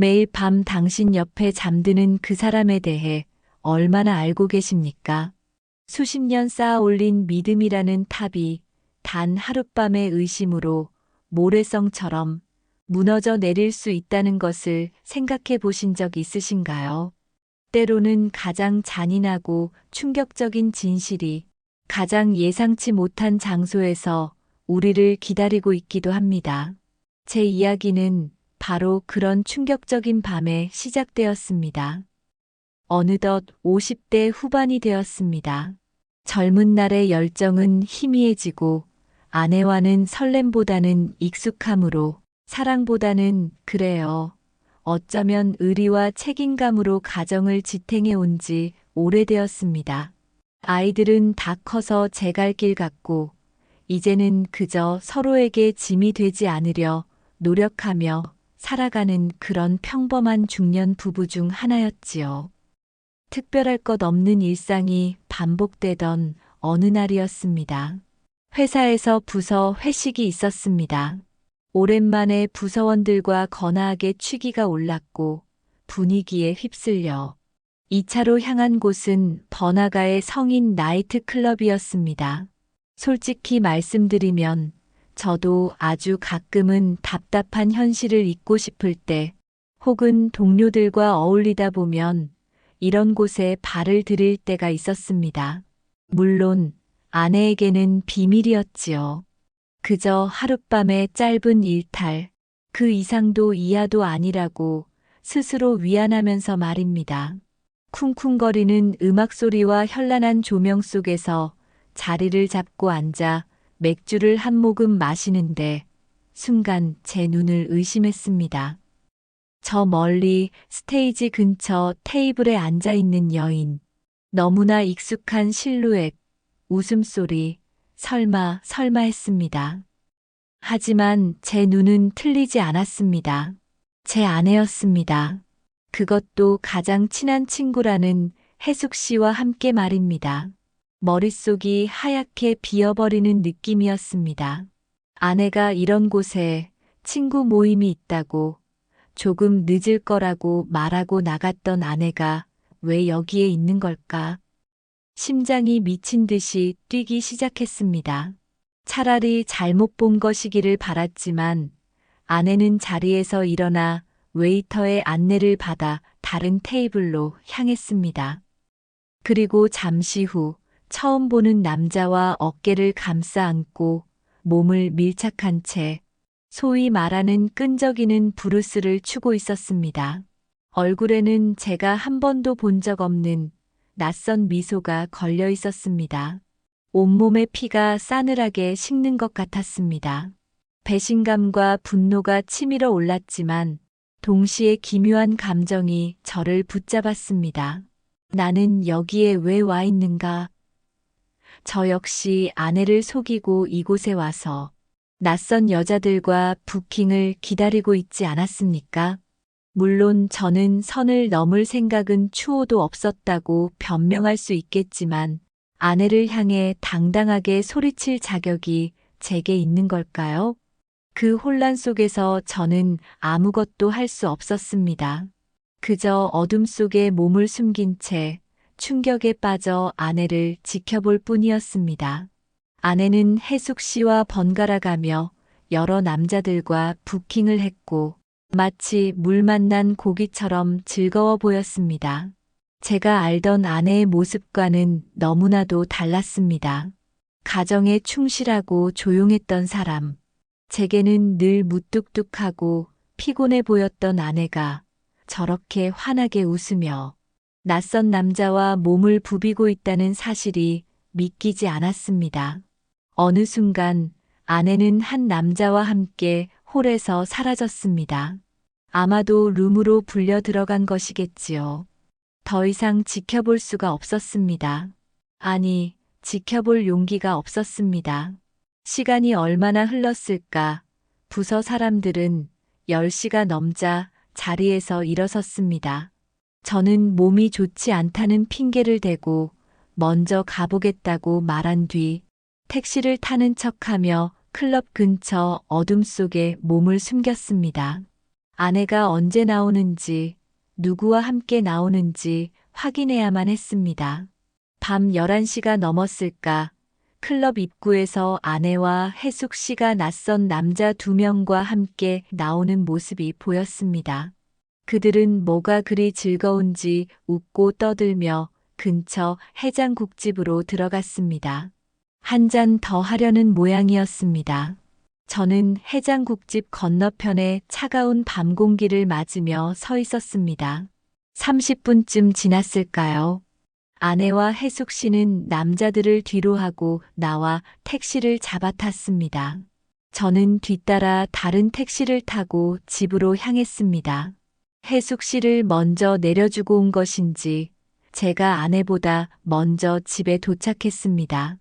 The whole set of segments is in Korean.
매일 밤 당신 옆에 잠드는 그 사람에 대해 얼마나 알고 계십니까? 수십 년 쌓아 올린 믿음이라는 탑이 단 하룻밤의 의심으로 모래성처럼 무너져 내릴 수 있다는 것을 생각해 보신 적 있으신가요? 때로는 가장 잔인하고 충격적인 진실이 가장 예상치 못한 장소에서 우리를 기다리고 있기도 합니다. 제 이야기는 바로 그런 충격적인 밤에 시작되었습니다. 어느덧 50대 후반이 되었습니다. 젊은 날의 열정은 희미해지고 아내와는 설렘보다는 익숙함으로 사랑보다는 그래요. 어쩌면 의리와 책임감으로 가정을 지탱해 온 지 오래되었습니다. 아이들은 다 커서 제 갈 길 같고 이제는 그저 서로에게 짐이 되지 않으려 노력하며 살아가는 그런 평범한 중년 부부 중 하나였지요. 특별할 것 없는 일상이 반복되던 어느 날이었습니다. 회사에서 부서 회식이 있었습니다. 오랜만에 부서원들과 거나하게 취기가 올랐고 분위기에 휩쓸려 2차로 향한 곳은 번화가의 성인 나이트 클럽이었습니다. 솔직히 말씀드리면 저도 아주 가끔은 답답한 현실을 잊고 싶을 때 혹은 동료들과 어울리다 보면 이런 곳에 발을 들일 때가 있었습니다. 물론 아내에게는 비밀이었지요. 그저 하룻밤의 짧은 일탈, 그 이상도 이하도 아니라고 스스로 위안하면서 말입니다. 쿵쿵거리는 음악 소리와 현란한 조명 속에서 자리를 잡고 앉아 맥주를 한 모금 마시는데 순간 제 눈을 의심했습니다. 저 멀리 스테이지 근처 테이블에 앉아 있는 여인. 너무나 익숙한 실루엣, 웃음소리, 설마 했습니다. 하지만 제 눈은 틀리지 않았습니다. 제 아내였습니다. 그것도 가장 친한 친구라는 혜숙 씨와 함께 말입니다. 머릿속이 하얗게 비어버리는 느낌이었습니다. 아내가 이런 곳에 친구 모임이 있다고 조금 늦을 거라고 말하고 나갔던 아내가 왜 여기에 있는 걸까? 심장이 미친 듯이 뛰기 시작했습니다. 차라리 잘못 본 것이기를 바랐지만 아내는 자리에서 일어나 웨이터의 안내를 받아 다른 테이블로 향했습니다. 그리고 잠시 후 처음 보는 남자와 어깨를 감싸 안고 몸을 밀착한 채 소위 말하는 끈적이는 브루스를 추고 있었습니다. 얼굴에는 제가 한 번도 본 적 없는 낯선 미소가 걸려 있었습니다. 온몸의 피가 싸늘하게 식는 것 같았습니다. 배신감과 분노가 치밀어 올랐지만 동시에 기묘한 감정이 저를 붙잡았습니다. 나는 여기에 왜 와 있는가? 저 역시 아내를 속이고 이곳에 와서 낯선 여자들과 부킹을 기다리고 있지 않았습니까? 물론 저는 선을 넘을 생각은 추호도 없었다고 변명할 수 있겠지만 아내를 향해 당당하게 소리칠 자격이 제게 있는 걸까요? 그 혼란 속에서 저는 아무것도 할 수 없었습니다. 그저 어둠 속에 몸을 숨긴 채 충격에 빠져 아내를 지켜볼 뿐이었습니다. 아내는 혜숙 씨와 번갈아 가며 여러 남자들과 부킹을 했고 마치 물 만난 고기처럼 즐거워 보였습니다. 제가 알던 아내의 모습과는 너무나도 달랐습니다. 가정에 충실하고 조용했던 사람. 제게는 늘 무뚝뚝하고 피곤해 보였던 아내가 저렇게 환하게 웃으며 낯선 남자와 몸을 부비고 있다는 사실이 믿기지 않았습니다. 어느 순간 아내는 한 남자와 함께 홀에서 사라졌습니다. 아마도 룸으로 불려 들어간 것이겠지요. 더 이상 지켜볼 수가 없었습니다. 아니, 지켜볼 용기가 없었습니다. 시간이 얼마나 흘렀을까? 부서 사람들은 10시가 넘자 자리에서 일어섰습니다. 저는 몸이 좋지 않다는 핑계를 대고 먼저 가보겠다고 말한 뒤 택시를 타는 척하며 클럽 근처 어둠 속에 몸을 숨겼습니다. 아내가 언제 나오는지, 누구와 함께 나오는지 확인해야만 했습니다. 밤 11시가 넘었을까? 클럽 입구에서 아내와 혜숙 씨가 낯선 남자 2명과 함께 나오는 모습이 보였습니다. 그들은 뭐가 그리 즐거운지 웃고 떠들며 근처 해장국집으로 들어갔습니다. 한 잔 더 하려는 모양이었습니다. 저는 해장국집 건너편에 차가운 밤 공기를 맞으며 서 있었습니다. 30분쯤 지났을까요? 아내와 혜숙 씨는 남자들을 뒤로 하고 나와 택시를 잡아탔습니다. 저는 뒤따라 다른 택시를 타고 집으로 향했습니다. 혜숙 씨를 먼저 내려주고 온 것인지 제가 아내보다 먼저 집에 도착했습니다.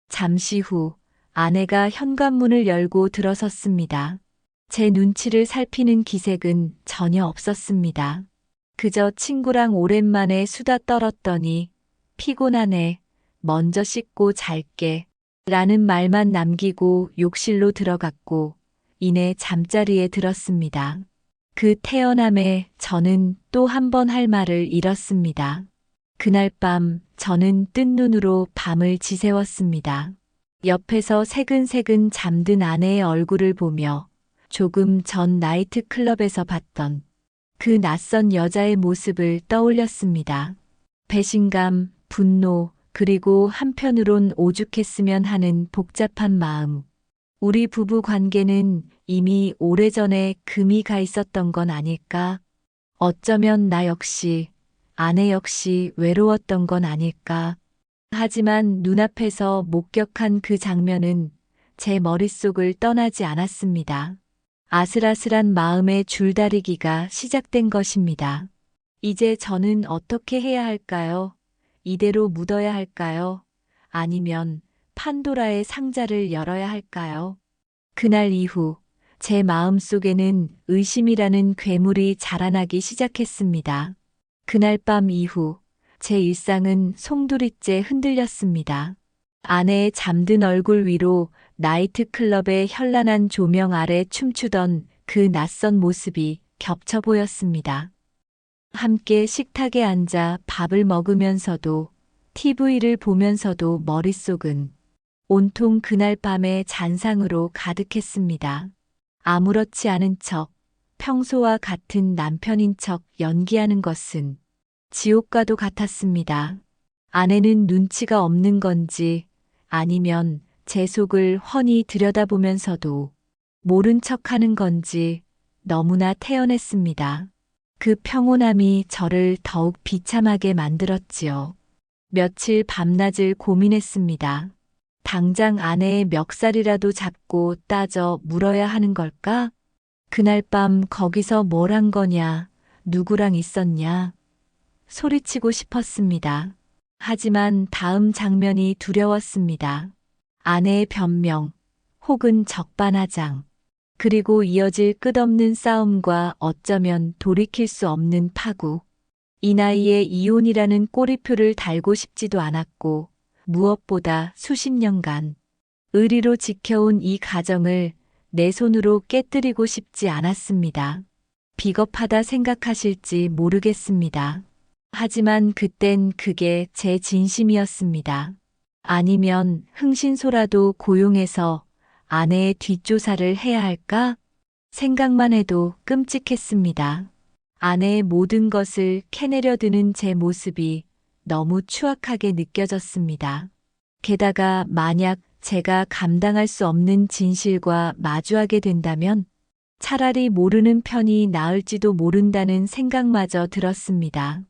잠시 후 아내가 현관문을 열고 들어섰습니다. 제 눈치를 살피는 기색은 전혀 없었습니다. 그저 친구랑 오랜만에 수다 떨었더니 피곤하네. 먼저 씻고 잘게. 라는 말만 남기고 욕실로 들어갔고 이내 잠자리에 들었습니다. 그 태어남에 저는 또 한 번 할 말을 잃었습니다. 그날 밤 저는 뜬 눈으로 밤을 지새웠습니다. 옆에서 새근새근 잠든 아내의 얼굴을 보며 조금 전 나이트클럽에서 봤던 그 낯선 여자의 모습을 떠올렸습니다. 배신감, 분노, 그리고 한편으론 오죽했으면 하는 복잡한 마음. 우리 부부 관계는 이미 오래전에 금이 가 있었던 건 아닐까? 어쩌면 나 역시, 아내 역시 외로웠던 건 아닐까? 하지만 눈앞에서 목격한 그 장면은 제 머릿속을 떠나지 않았습니다. 아슬아슬한 마음의 줄다리기가 시작된 것입니다. 이제 저는 어떻게 해야 할까요? 이대로 묻어야 할까요? 아니면 판도라의 상자를 열어야 할까요? 그날 이후 제 마음속에는 의심이라는 괴물이 자라나기 시작했습니다. 그날 밤 이후 제 일상은 송두리째 흔들렸습니다. 아내의 잠든 얼굴 위로 나이트클럽의 현란한 조명 아래 춤추던 그 낯선 모습이 겹쳐 보였습니다. 함께 식탁에 앉아 밥을 먹으면서도 TV를 보면서도 머릿속은 온통 그날 밤의 잔상으로 가득했습니다. 아무렇지 않은 척, 평소와 같은 남편인 척 연기하는 것은 지옥과도 같았습니다. 아내는 눈치가 없는 건지 아니면 제 속을 훤히 들여다보면서도 모른 척하는 건지 너무나 태연했습니다. 그 평온함이 저를 더욱 비참하게 만들었지요. 며칠 밤낮을 고민했습니다. 당장 아내의 멱살이라도 잡고 따져 물어야 하는 걸까? 그날 밤 거기서 뭘 한 거냐? 누구랑 있었냐? 소리치고 싶었습니다. 하지만 다음 장면이 두려웠습니다. 아내의 변명, 혹은 적반하장, 그리고 이어질 끝없는 싸움과 어쩌면 돌이킬 수 없는 파국. 이 나이에 이혼이라는 꼬리표를 달고 싶지도 않았고 무엇보다 수십 년간 의리로 지켜온 이 가정을 내 손으로 깨뜨리고 싶지 않았습니다. 비겁하다 생각하실지 모르겠습니다. 하지만 그땐 그게 제 진심이었습니다. 아니면 흥신소라도 고용해서 아내의 뒷조사를 해야 할까? 생각만 해도 끔찍했습니다. 아내의 모든 것을 캐내려 드는 제 모습이 너무 추악하게 느껴졌습니다. 게다가 만약 제가 감당할 수 없는 진실과 마주하게 된다면 차라리 모르는 편이 나을지도 모른다는 생각마저 들었습니다.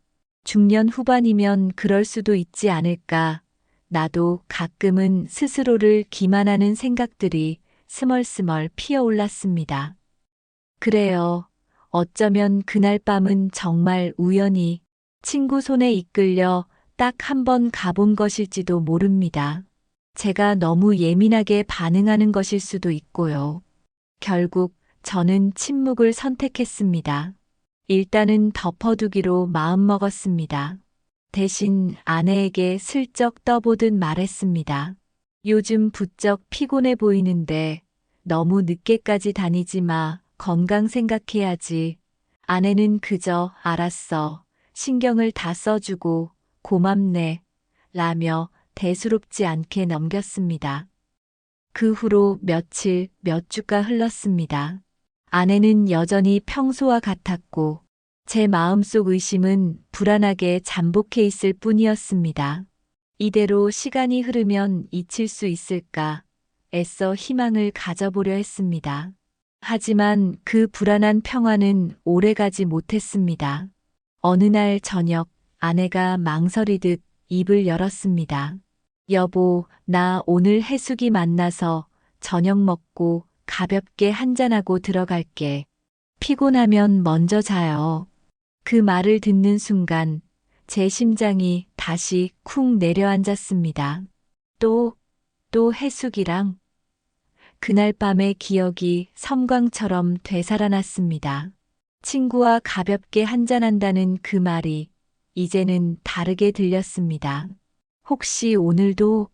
중년 후반이면 그럴 수도 있지 않을까. 나도 가끔은 스스로를 기만하는 생각들이 스멀스멀 피어올랐습니다. 그래요. 어쩌면 그날 밤은 정말 우연히 친구 손에 이끌려 딱 한 번 가본 것일지도 모릅니다. 제가 너무 예민하게 반응하는 것일 수도 있고요. 결국 저는 침묵을 선택했습니다. 일단은 덮어두기로 마음먹었습니다. 대신 아내에게 슬쩍 떠보듯 말했습니다. 요즘 부쩍 피곤해 보이는데 너무 늦게까지 다니지 마. 건강 생각해야지. 아내는 그저 알았어. 신경을 다 써주고 고맙네. 라며 대수롭지 않게 넘겼습니다. 그 후로 며칠, 몇 주가 흘렀습니다. 아내는 여전히 평소와 같았고 제 마음속 의심은 불안하게 잠복해 있을 뿐이었습니다. 이대로 시간이 흐르면 잊힐 수 있을까 애써 희망을 가져보려 했습니다. 하지만 그 불안한 평화는 오래가지 못했습니다. 어느 날 저녁 아내가 망설이듯 입을 열었습니다. 여보, 나 오늘 해숙이 만나서 저녁 먹고 가볍게 한잔하고 들어갈게. 피곤하면 먼저 자요. 그 말을 듣는 순간 제 심장이 다시 쿵 내려앉았습니다. 또 해숙이랑 그날 밤의 기억이 섬광처럼 되살아났습니다. 친구와 가볍게 한잔한다는 그 말이 이제는 다르게 들렸습니다. 혹시 오늘도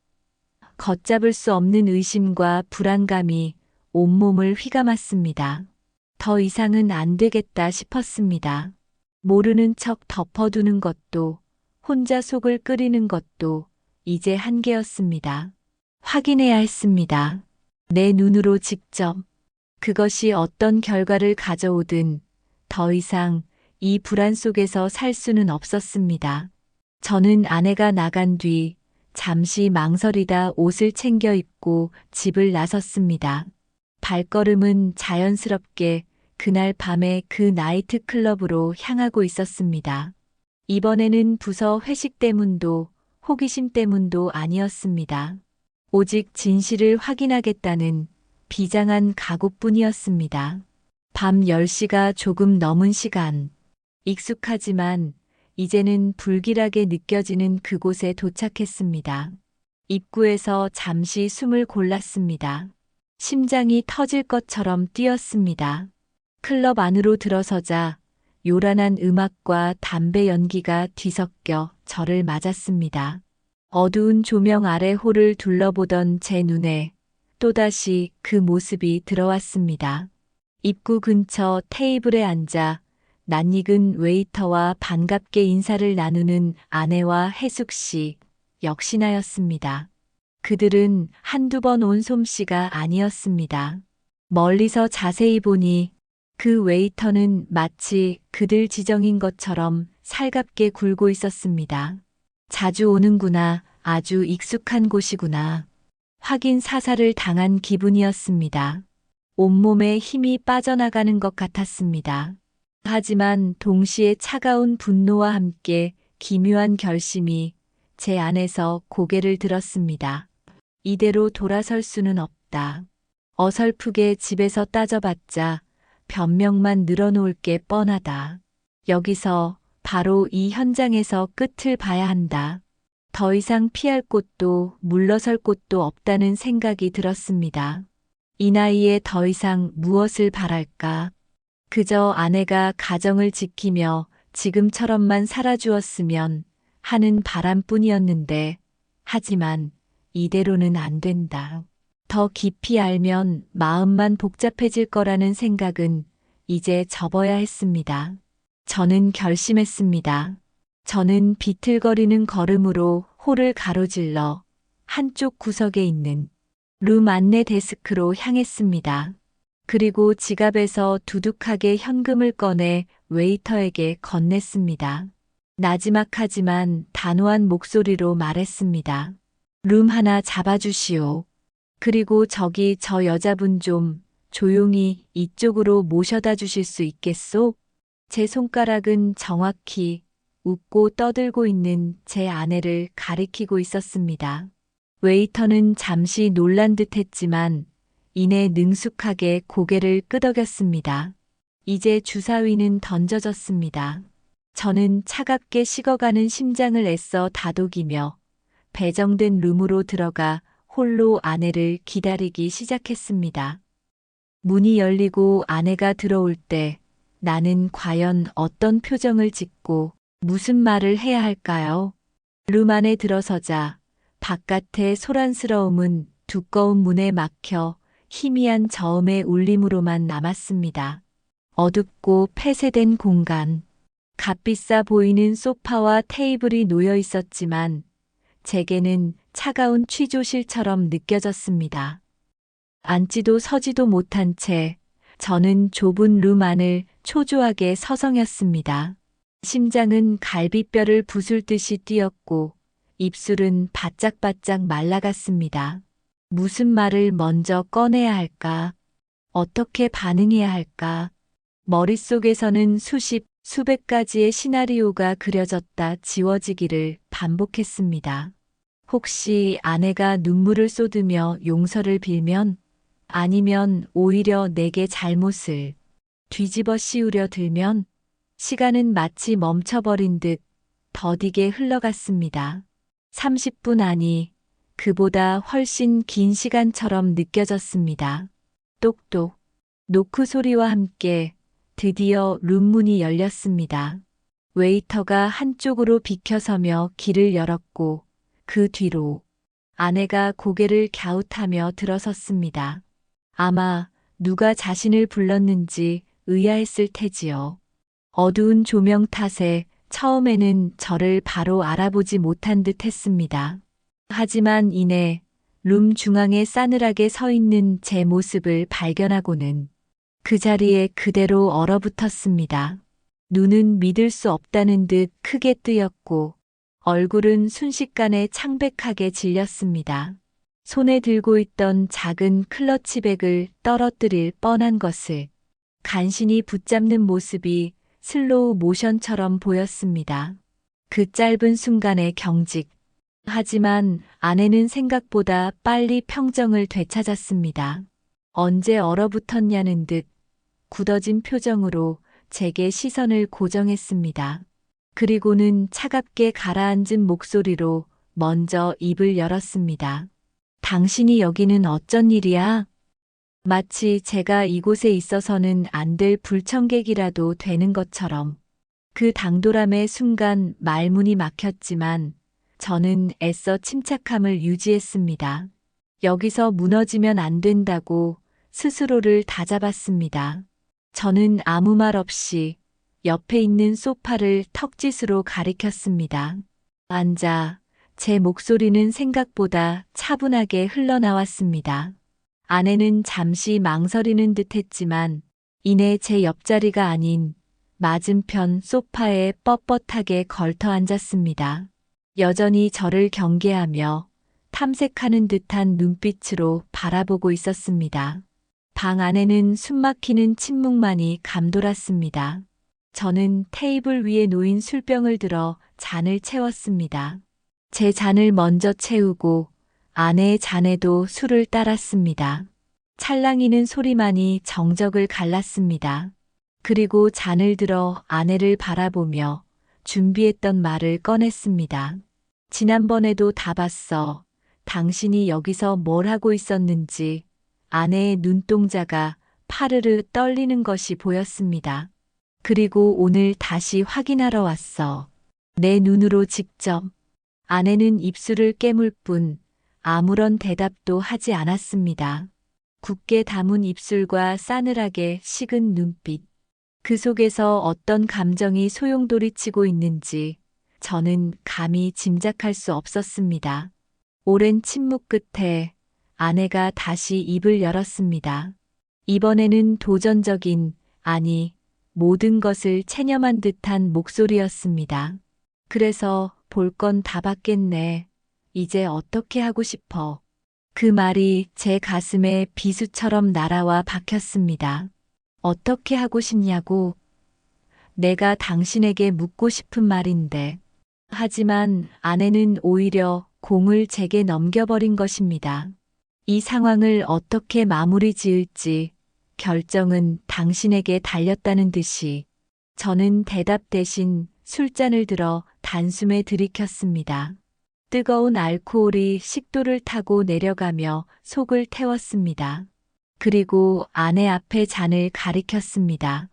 걷잡을 수 없는 의심과 불안감이 온몸을 휘감았습니다. 더 이상은 안 되겠다 싶었습니다. 모르는 척 덮어두는 것도 혼자 속을 끓이는 것도 이제 한계였습니다. 확인해야 했습니다. 내 눈으로 직접 그것이 어떤 결과를 가져오든 더 이상 이 불안 속에서 살 수는 없었습니다. 저는 아내가 나간 뒤 잠시 망설이다 옷을 챙겨 입고 집을 나섰습니다. 발걸음은 자연스럽게 그날 밤의 그 나이트 클럽으로 향하고 있었습니다. 이번에는 부서 회식 때문도 호기심 때문도 아니었습니다. 오직 진실을 확인하겠다는 비장한 각오뿐이었습니다. 밤 10시가 조금 넘은 시간. 익숙하지만 이제는 불길하게 느껴지는 그곳에 도착했습니다. 입구에서 잠시 숨을 골랐습니다. 심장이 터질 것처럼 뛰었습니다. 클럽 안으로 들어서자 요란한 음악과 담배 연기가 뒤섞여 저를 맞았습니다. 어두운 조명 아래 홀을 둘러보던 제 눈에 또다시 그 모습이 들어왔습니다. 입구 근처 테이블에 앉아 낯익은 웨이터와 반갑게 인사를 나누는 아내와 혜숙 씨 역시나였습니다. 그들은 한두 번 온 솜씨가 아니었습니다. 멀리서 자세히 보니 그 웨이터는 마치 그들 지정인 것처럼 살갑게 굴고 있었습니다. 자주 오는구나, 아주 익숙한 곳이구나. 확인 사살을 당한 기분이었습니다. 온몸에 힘이 빠져나가는 것 같았습니다. 하지만 동시에 차가운 분노와 함께 기묘한 결심이 제 안에서 고개를 들었습니다. 이대로 돌아설 수는 없다. 어설프게 집에서 따져봤자 변명만 늘어놓을 게 뻔하다. 여기서 바로 이 현장에서 끝을 봐야 한다. 더 이상 피할 곳도 물러설 곳도 없다는 생각이 들었습니다. 이 나이에 더 이상 무엇을 바랄까? 그저 아내가 가정을 지키며 지금처럼만 살아주었으면 하는 바람뿐이었는데, 하지만 이대로는 안 된다. 더 깊이 알면 마음만 복잡해질 거라는 생각은 이제 접어야 했습니다. 저는 결심했습니다. 저는 비틀거리는 걸음으로 홀을 가로질러 한쪽 구석에 있는 룸 안내 데스크로 향했습니다. 그리고 지갑에서 두둑하게 현금을 꺼내 웨이터에게 건넸습니다. 나지막하지만 단호한 목소리로 말했습니다. 룸 하나 잡아주시오. 그리고 저기 저 여자분 좀 조용히 이쪽으로 모셔다 주실 수 있겠소? 제 손가락은 정확히 웃고 떠들고 있는 제 아내를 가리키고 있었습니다. 웨이터는 잠시 놀란 듯 했지만 이내 능숙하게 고개를 끄덕였습니다. 이제 주사위는 던져졌습니다. 저는 차갑게 식어가는 심장을 애써 다독이며 배정된 룸으로 들어가 홀로 아내를 기다리기 시작했습니다. 문이 열리고 아내가 들어올 때 나는 과연 어떤 표정을 짓고 무슨 말을 해야 할까요? 룸 안에 들어서자 바깥의 소란스러움은 두꺼운 문에 막혀 희미한 저음의 울림으로만 남았습니다. 어둡고 폐쇄된 공간. 값비싸 보이는 소파와 테이블이 놓여 있었지만 제게는 차가운 취조실처럼 느껴졌습니다. 앉지도 서지도 못한 채 저는 좁은 룸 안을 초조하게 서성였습니다. 심장은 갈비뼈를 부술듯이 뛰었고 입술은 바짝바짝 말라갔습니다. 무슨 말을 먼저 꺼내야 할까? 어떻게 반응해야 할까? 머릿속에서는 수백 가지의 시나리오가 그려졌다 지워지기를 반복했습니다. 혹시 아내가 눈물을 쏟으며 용서를 빌면, 아니면 오히려 내게 잘못을 뒤집어 씌우려 들면, 시간은 마치 멈춰버린 듯 더디게 흘러갔습니다. 30분 아니, 그보다 훨씬 긴 시간처럼 느껴졌습니다. 똑똑, 노크 소리와 함께 드디어 룸문이 열렸습니다. 웨이터가 한쪽으로 비켜서며 길을 열었고 그 뒤로 아내가 고개를 갸웃하며 들어섰습니다. 아마 누가 자신을 불렀는지 의아했을 테지요. 어두운 조명 탓에 처음에는 저를 바로 알아보지 못한 듯 했습니다. 하지만 이내 룸 중앙에 싸늘하게 서 있는 제 모습을 발견하고는 그 자리에 그대로 얼어붙었습니다. 눈은 믿을 수 없다는 듯 크게 뜨였고 얼굴은 순식간에 창백하게 질렸습니다. 손에 들고 있던 작은 클러치백을 떨어뜨릴 뻔한 것을 간신히 붙잡는 모습이 슬로우 모션처럼 보였습니다. 그 짧은 순간의 경직. 하지만 아내는 생각보다 빨리 평정을 되찾았습니다. 언제 얼어붙었냐는 듯 굳어진 표정으로 제게 시선을 고정했습니다. 그리고는 차갑게 가라앉은 목소리로 먼저 입을 열었습니다. 당신이 여기는 어쩐 일이야? 마치 제가 이곳에 있어서는 안 될 불청객이라도 되는 것처럼. 그 당돌함의 순간 말문이 막혔지만 저는 애써 침착함을 유지했습니다. 여기서 무너지면 안 된다고 스스로를 다잡았습니다. 저는 아무 말 없이 옆에 있는 소파를 턱짓으로 가리켰습니다. 앉아. 제 목소리는 생각보다 차분하게 흘러나왔습니다. 아내는 잠시 망설이는 듯 했지만 이내 제 옆자리가 아닌 맞은편 소파에 뻣뻣하게 걸터 앉았습니다. 여전히 저를 경계하며 탐색하는 듯한 눈빛으로 바라보고 있었습니다. 방 안에는 숨막히는 침묵만이 감돌았습니다. 저는 테이블 위에 놓인 술병을 들어 잔을 채웠습니다. 제 잔을 먼저 채우고 아내의 잔에도 술을 따랐습니다. 찰랑이는 소리만이 정적을 갈랐습니다. 그리고 잔을 들어 아내를 바라보며 준비했던 말을 꺼냈습니다. 지난번에도 다 봤어. 당신이 여기서 뭘 하고 있었는지. 아내의 눈동자가 파르르 떨리는 것이 보였습니다. 그리고 오늘 다시 확인하러 왔어. 내 눈으로 직접. 아내는 입술을 깨물 뿐 아무런 대답도 하지 않았습니다. 굳게 담은 입술과 싸늘하게 식은 눈빛. 그 속에서 어떤 감정이 소용돌이치고 있는지 저는 감히 짐작할 수 없었습니다. 오랜 침묵 끝에 아내가 다시 입을 열었습니다. 이번에는 도전적인, 아니, 모든 것을 체념한 듯한 목소리였습니다. 그래서 볼 건 다 봤겠네. 이제 어떻게 하고 싶어. 그 말이 제 가슴에 비수처럼 날아와 박혔습니다. 어떻게 하고 싶냐고. 내가 당신에게 묻고 싶은 말인데. 하지만 아내는 오히려 공을 제게 넘겨버린 것입니다. 이 상황을 어떻게 마무리 지을지 결정은 당신에게 달렸다는 듯이 저는 대답 대신 술잔을 들어 단숨에 들이켰습니다. 뜨거운 알코올이 식도를 타고 내려가며 속을 태웠습니다. 그리고 아내 앞에 잔을 가리켰습니다.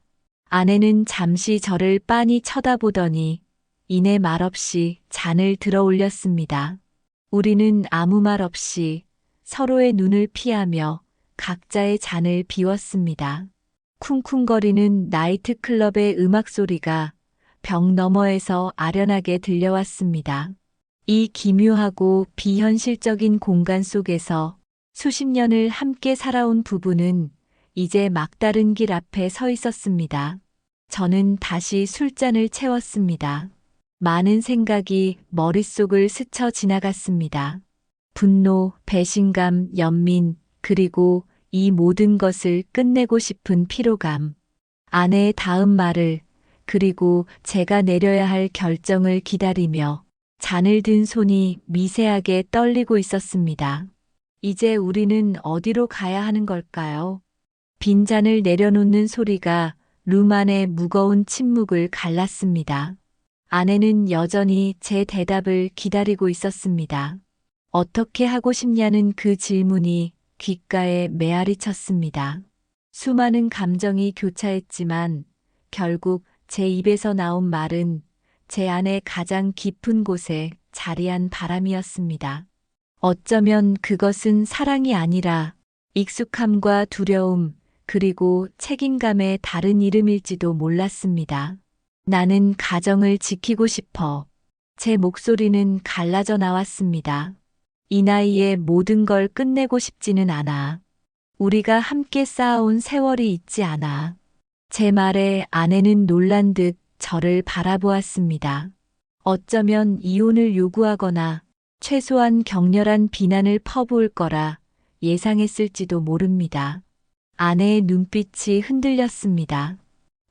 아내는 잠시 저를 빤히 쳐다보더니 이내 말없이 잔을 들어 올렸습니다. 우리는 아무 말 없이 서로의 눈을 피하며 각자의 잔을 비웠습니다. 쿵쿵거리는 나이트클럽의 음악 소리가 벽 너머에서 아련하게 들려왔습니다. 이 기묘하고 비현실적인 공간 속에서 수십 년을 함께 살아온 부부는 이제 막다른 길 앞에 서 있었습니다. 저는 다시 술잔을 채웠습니다. 많은 생각이 머릿속을 스쳐 지나갔습니다. 분노, 배신감, 연민, 그리고 이 모든 것을 끝내고 싶은 피로감. 아내의 다음 말을, 그리고 제가 내려야 할 결정을 기다리며 잔을 든 손이 미세하게 떨리고 있었습니다. 이제 우리는 어디로 가야 하는 걸까요? 빈잔을 내려놓는 소리가 룸 안의 무거운 침묵을 갈랐습니다. 아내는 여전히 제 대답을 기다리고 있었습니다. 어떻게 하고 싶냐는 그 질문이 귓가에 메아리 쳤습니다. 수많은 감정이 교차했지만 결국 제 입에서 나온 말은 제 안의 가장 깊은 곳에 자리한 바람이었습니다. 어쩌면 그것은 사랑이 아니라 익숙함과 두려움, 그리고 책임감의 다른 이름일지도 몰랐습니다. 나는 가정을 지키고 싶어. 제 목소리는 갈라져 나왔습니다. 이 나이에 모든 걸 끝내고 싶지는 않아. 우리가 함께 쌓아온 세월이 있지 않아. 제 말에 아내는 놀란 듯 저를 바라보았습니다. 어쩌면 이혼을 요구하거나 최소한 격렬한 비난을 퍼부을 거라 예상했을지도 모릅니다. 아내의 눈빛이 흔들렸습니다.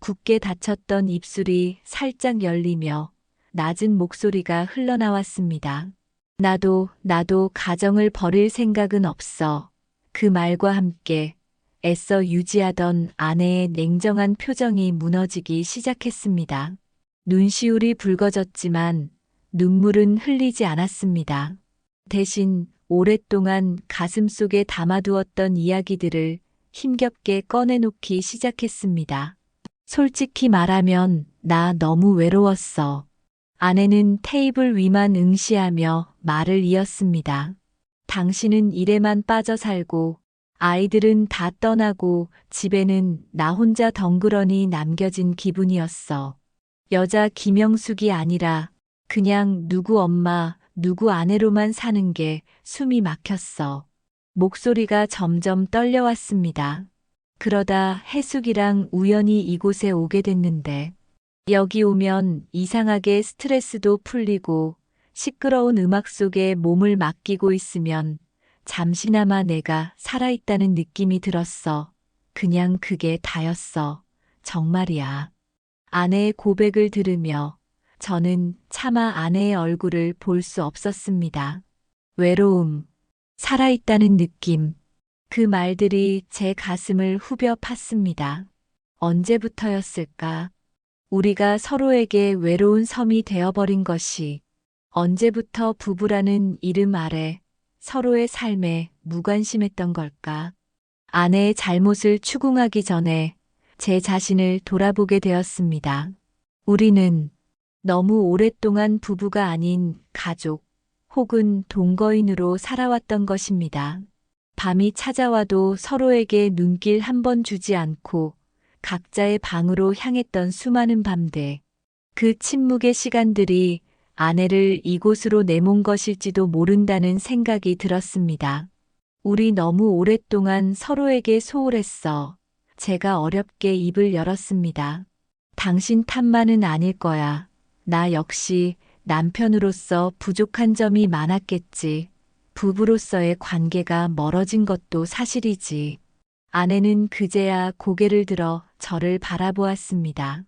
굳게 닫혔던 입술이 살짝 열리며 낮은 목소리가 흘러나왔습니다. 나도 가정을 버릴 생각은 없어. 그 말과 함께 애써 유지하던 아내의 냉정한 표정이 무너지기 시작했습니다. 눈시울이 붉어졌지만 눈물은 흘리지 않았습니다. 대신 오랫동안 가슴속에 담아두었던 이야기들을 힘겹게 꺼내놓기 시작했습니다. 솔직히 말하면 나 너무 외로웠어. 아내는 테이블 위만 응시하며 말을 이었습니다. 당신은 일에만 빠져 살고 아이들은 다 떠나고 집에는 나 혼자 덩그러니 남겨진 기분이었어. 여자 김영숙이 아니라 그냥 누구 엄마, 누구 아내로만 사는 게 숨이 막혔어. 목소리가 점점 떨려왔습니다. 그러다 혜숙이랑 우연히 이곳에 오게 됐는데 여기 오면 이상하게 스트레스도 풀리고 시끄러운 음악 속에 몸을 맡기고 있으면 잠시나마 내가 살아있다는 느낌이 들었어. 그냥 그게 다였어. 정말이야. 아내의 고백을 들으며 저는 차마 아내의 얼굴을 볼 수 없었습니다. 외로움, 살아있다는 느낌. 그 말들이 제 가슴을 후벼 팠습니다. 언제부터였을까? 우리가 서로에게 외로운 섬이 되어버린 것이 언제부터 부부라는 이름 아래 서로의 삶에 무관심했던 걸까? 아내의 잘못을 추궁하기 전에 제 자신을 돌아보게 되었습니다. 우리는 너무 오랫동안 부부가 아닌 가족 혹은 동거인으로 살아왔던 것입니다. 밤이 찾아와도 서로에게 눈길 한 번 주지 않고 각자의 방으로 향했던 수많은 밤들. 그 침묵의 시간들이 아내를 이곳으로 내몬 것일지도 모른다는 생각이 들었습니다. 우리 너무 오랫동안 서로에게 소홀했어. 제가 어렵게 입을 열었습니다. 당신 탓만은 아닐 거야. 나 역시 남편으로서 부족한 점이 많았겠지. 부부로서의 관계가 멀어진 것도 사실이지. 아내는 그제야 고개를 들어 저를 바라보았습니다.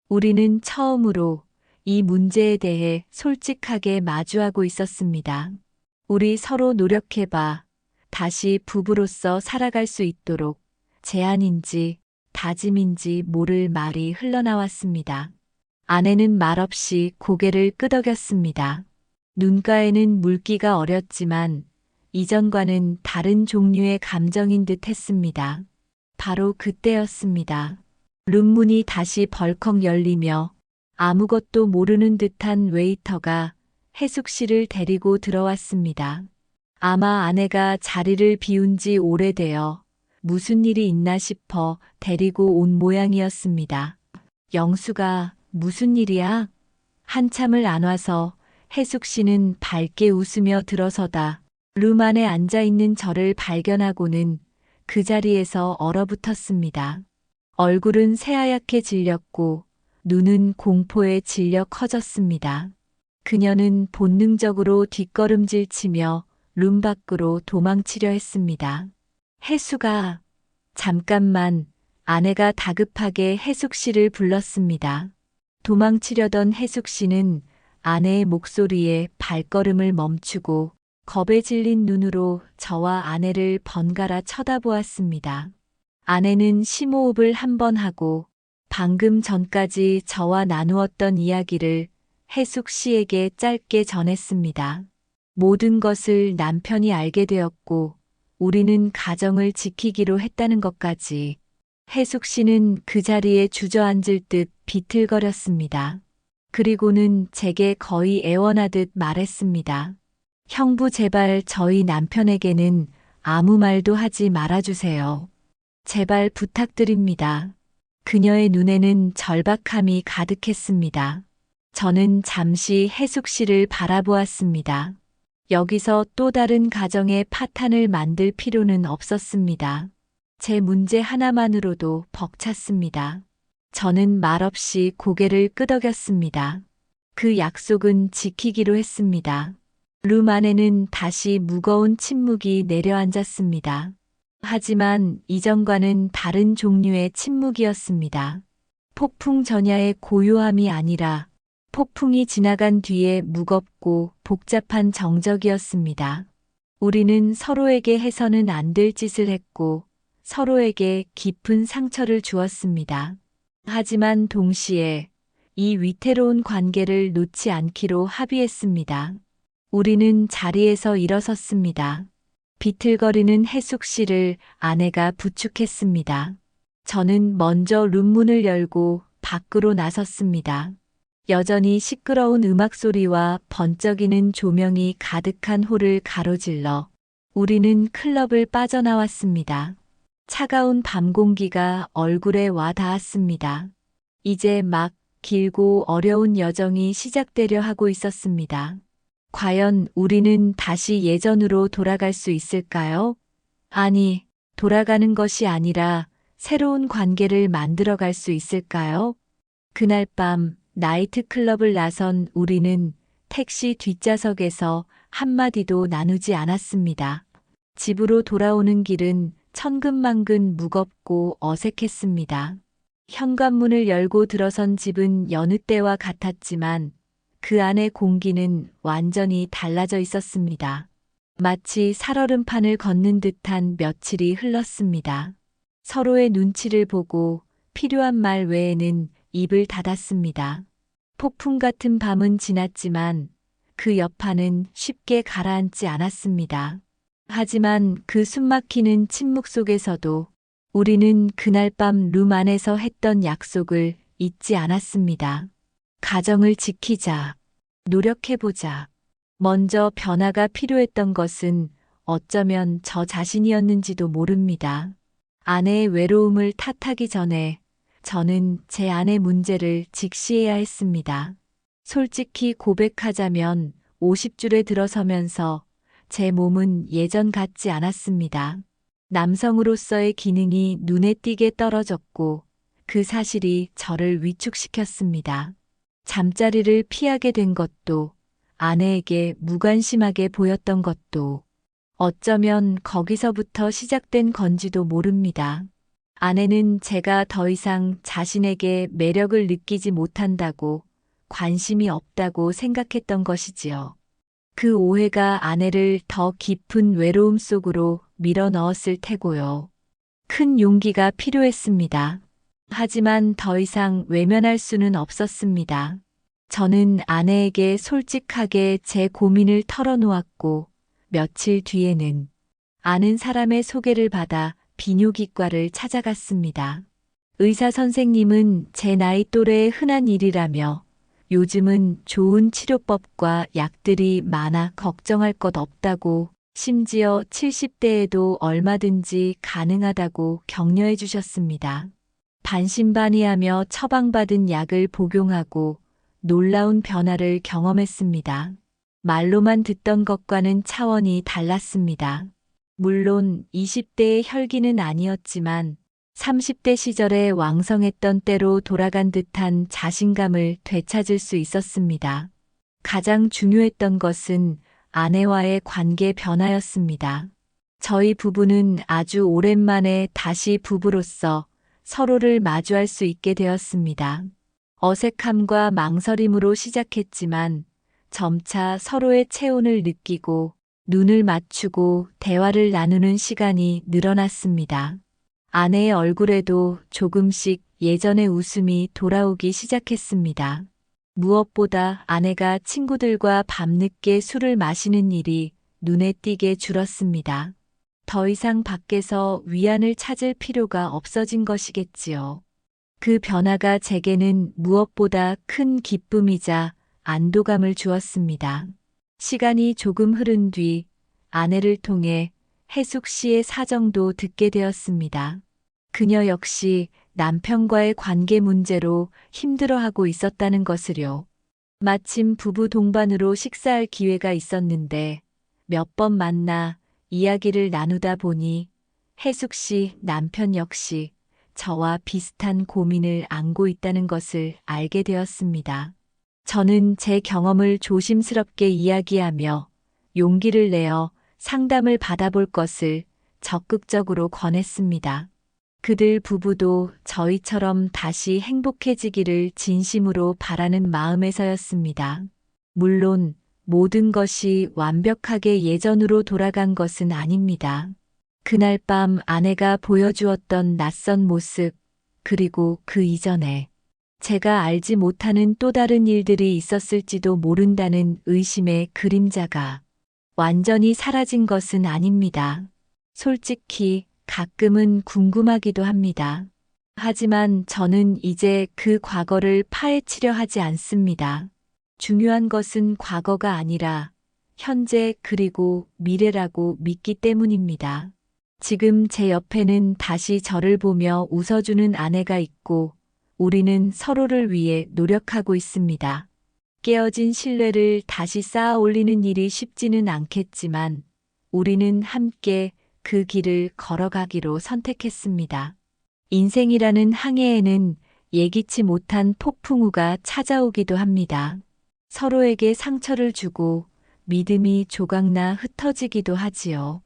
우리는 처음으로 이 문제에 대해 솔직하게 마주하고 있었습니다. 우리 서로 노력해봐. 다시 부부로서 살아갈 수 있도록 제안인지 다짐인지 모를 말이 흘러나왔습니다. 아내는 말없이 고개를 끄덕였습니다. 눈가에는 물기가 어렸지만 이전과는 다른 종류의 감정인 듯 했습니다. 바로 그때였습니다. 룸문이 다시 벌컥 열리며 아무것도 모르는 듯한 웨이터가 혜숙 씨를 데리고 들어왔습니다. 아마 아내가 자리를 비운 지 오래되어 무슨 일이 있나 싶어 데리고 온 모양이었습니다. 영수가 무슨 일이야? 한참을 안 와서 혜숙 씨는 밝게 웃으며 들어서다 룸 안에 앉아 있는 저를 발견하고는 그 자리에서 얼어붙었습니다. 얼굴은 새하얗게 질렸고 눈은 공포에 질려 커졌습니다. 그녀는 본능적으로 뒷걸음질 치며 룸 밖으로 도망치려 했습니다. 혜숙아, 잠깐만. 아내가 다급하게 혜숙 씨를 불렀습니다. 도망치려던 혜숙 씨는 아내의 목소리에 발걸음을 멈추고 겁에 질린 눈으로 저와 아내를 번갈아 쳐다보았습니다. 아내는 심호흡을 한 번 하고 방금 전까지 저와 나누었던 이야기를 혜숙 씨에게 짧게 전했습니다. 모든 것을 남편이 알게 되었고 우리는 가정을 지키기로 했다는 것까지. 혜숙 씨는 그 자리에 주저앉을 듯 비틀거렸습니다. 그리고는 제게 거의 애원하듯 말했습니다. 형부 제발 저희 남편에게는 아무 말도 하지 말아주세요. 제발 부탁드립니다. 그녀의 눈에는 절박함이 가득했습니다. 저는 잠시 혜숙 씨를 바라보았습니다. 여기서 또 다른 가정의 파탄을 만들 필요는 없었습니다. 제 문제 하나만으로도 벅찼습니다. 저는 말없이 고개를 끄덕였습니다. 그 약속은 지키기로 했습니다. 룸 안에는 다시 무거운 침묵이 내려앉았습니다. 하지만 이전과는 다른 종류의 침묵이었습니다. 폭풍 전야의 고요함이 아니라 폭풍이 지나간 뒤에 무겁고 복잡한 정적이었습니다. 우리는 서로에게 해서는 안 될 짓을 했고 서로에게 깊은 상처를 주었습니다. 하지만 동시에 이 위태로운 관계를 놓지 않기로 합의했습니다. 우리는 자리에서 일어섰습니다. 비틀거리는 혜숙 씨를 아내가 부축했습니다. 저는 먼저 룸문을 열고 밖으로 나섰습니다. 여전히 시끄러운 음악 소리와 번쩍이는 조명이 가득한 홀을 가로질러 우리는 클럽을 빠져나왔습니다. 차가운 밤 공기가 얼굴에 와 닿았습니다. 이제 막 길고 어려운 여정이 시작되려 하고 있었습니다. 과연 우리는 다시 예전으로 돌아갈 수 있을까요? 아니, 돌아가는 것이 아니라 새로운 관계를 만들어갈 수 있을까요? 그날 밤 나이트클럽을 나선 우리는 택시 뒷좌석에서 한마디도 나누지 않았습니다. 집으로 돌아오는 길은 천근만근 무겁고 어색했습니다. 현관문을 열고 들어선 집은 여느 때와 같았지만 그 안의 공기는 완전히 달라져 있었습니다. 마치 살얼음판을 걷는 듯한 며칠이 흘렀습니다. 서로의 눈치를 보고 필요한 말 외에는 입을 닫았습니다. 폭풍 같은 밤은 지났지만 그 여파는 쉽게 가라앉지 않았습니다. 하지만 그 숨막히는 침묵 속에서도 우리는 그날 밤 룸 안에서 했던 약속을 잊지 않았습니다. 가정을 지키자. 노력해보자. 먼저 변화가 필요했던 것은 어쩌면 저 자신이었는지도 모릅니다. 아내의 외로움을 탓하기 전에 저는 제 아내 문제를 직시해야 했습니다. 솔직히 고백하자면 50줄에 들어서면서 제 몸은 예전 같지 않았습니다. 남성으로서의 기능이 눈에 띄게 떨어졌고 그 사실이 저를 위축시켰습니다. 잠자리를 피하게 된 것도 아내에게 무관심하게 보였던 것도 어쩌면 거기서부터 시작된 건지도 모릅니다. 아내는 제가 더 이상 자신에게 매력을 느끼지 못한다고 관심이 없다고 생각했던 것이지요. 그 오해가 아내를 더 깊은 외로움 속으로 밀어 넣었을 테고요. 큰 용기가 필요했습니다. 하지만 더 이상 외면할 수는 없었습니다. 저는 아내에게 솔직하게 제 고민을 털어놓았고 며칠 뒤에는 아는 사람의 소개를 받아 비뇨기과를 찾아갔습니다. 의사 선생님은 제 나이 또래의 흔한 일이라며 요즘은 좋은 치료법과 약들이 많아 걱정할 것 없다고 심지어 70대에도 얼마든지 가능하다고 격려해 주셨습니다. 반신반의하며 처방받은 약을 복용하고 놀라운 변화를 경험했습니다. 말로만 듣던 것과는 차원이 달랐습니다. 물론 20대의 혈기는 아니었지만 30대 시절에 왕성했던 때로 돌아간 듯한 자신감을 되찾을 수 있었습니다. 가장 중요했던 것은 아내와의 관계 변화였습니다. 저희 부부는 아주 오랜만에 다시 부부로서 서로를 마주할 수 있게 되었습니다. 어색함과 망설임으로 시작했지만 점차 서로의 체온을 느끼고 눈을 맞추고 대화를 나누는 시간이 늘어났습니다. 아내의 얼굴에도 조금씩 예전의 웃음이 돌아오기 시작했습니다. 무엇보다 아내가 친구들과 밤늦게 술을 마시는 일이 눈에 띄게 줄었습니다. 더 이상 밖에서 위안을 찾을 필요가 없어진 것이겠지요. 그 변화가 제게는 무엇보다 큰 기쁨이자 안도감을 주었습니다. 시간이 조금 흐른 뒤 아내를 통해 혜숙 씨의 사정도 듣게 되었습니다. 그녀 역시 남편과의 관계 문제로 힘들어하고 있었다는 것을요. 마침 부부 동반으로 식사할 기회가 있었는데 몇 번 만나 이야기를 나누다 보니 혜숙 씨 남편 역시 저와 비슷한 고민을 안고 있다는 것을 알게 되었습니다. 저는 제 경험을 조심스럽게 이야기하며 용기를 내어 상담을 받아볼 것을 적극적으로 권했습니다. 그들 부부도 저희처럼 다시 행복해지기를 진심으로 바라는 마음에서였습니다. 물론 모든 것이 완벽하게 예전으로 돌아간 것은 아닙니다. 그날 밤 아내가 보여주었던 낯선 모습, 그리고 그 이전에 제가 알지 못하는 또 다른 일들이 있었을지도 모른다는 의심의 그림자가 완전히 사라진 것은 아닙니다. 솔직히 가끔은 궁금하기도 합니다. 하지만 저는 이제 그 과거를 파헤치려 하지 않습니다. 중요한 것은 과거가 아니라 현재 그리고 미래라고 믿기 때문입니다. 지금 제 옆에는 다시 저를 보며 웃어주는 아내가 있고 우리는 서로를 위해 노력하고 있습니다. 깨어진 신뢰를 다시 쌓아 올리는 일이 쉽지는 않겠지만 우리는 함께 그 길을 걸어가기로 선택했습니다. 인생이라는 항해에는 예기치 못한 폭풍우가 찾아오기도 합니다. 서로에게 상처를 주고 믿음이 조각나 흩어지기도 하지요.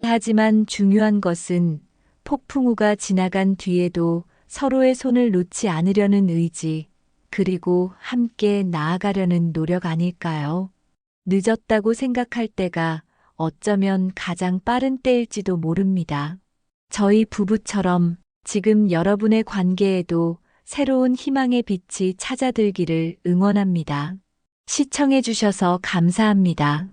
하지만 중요한 것은 폭풍우가 지나간 뒤에도 서로의 손을 놓지 않으려는 의지, 그리고 함께 나아가려는 노력 아닐까요? 늦었다고 생각할 때가 어쩌면 가장 빠른 때일지도 모릅니다. 저희 부부처럼 지금 여러분의 관계에도 새로운 희망의 빛이 찾아들기를 응원합니다. 시청해 주셔서 감사합니다.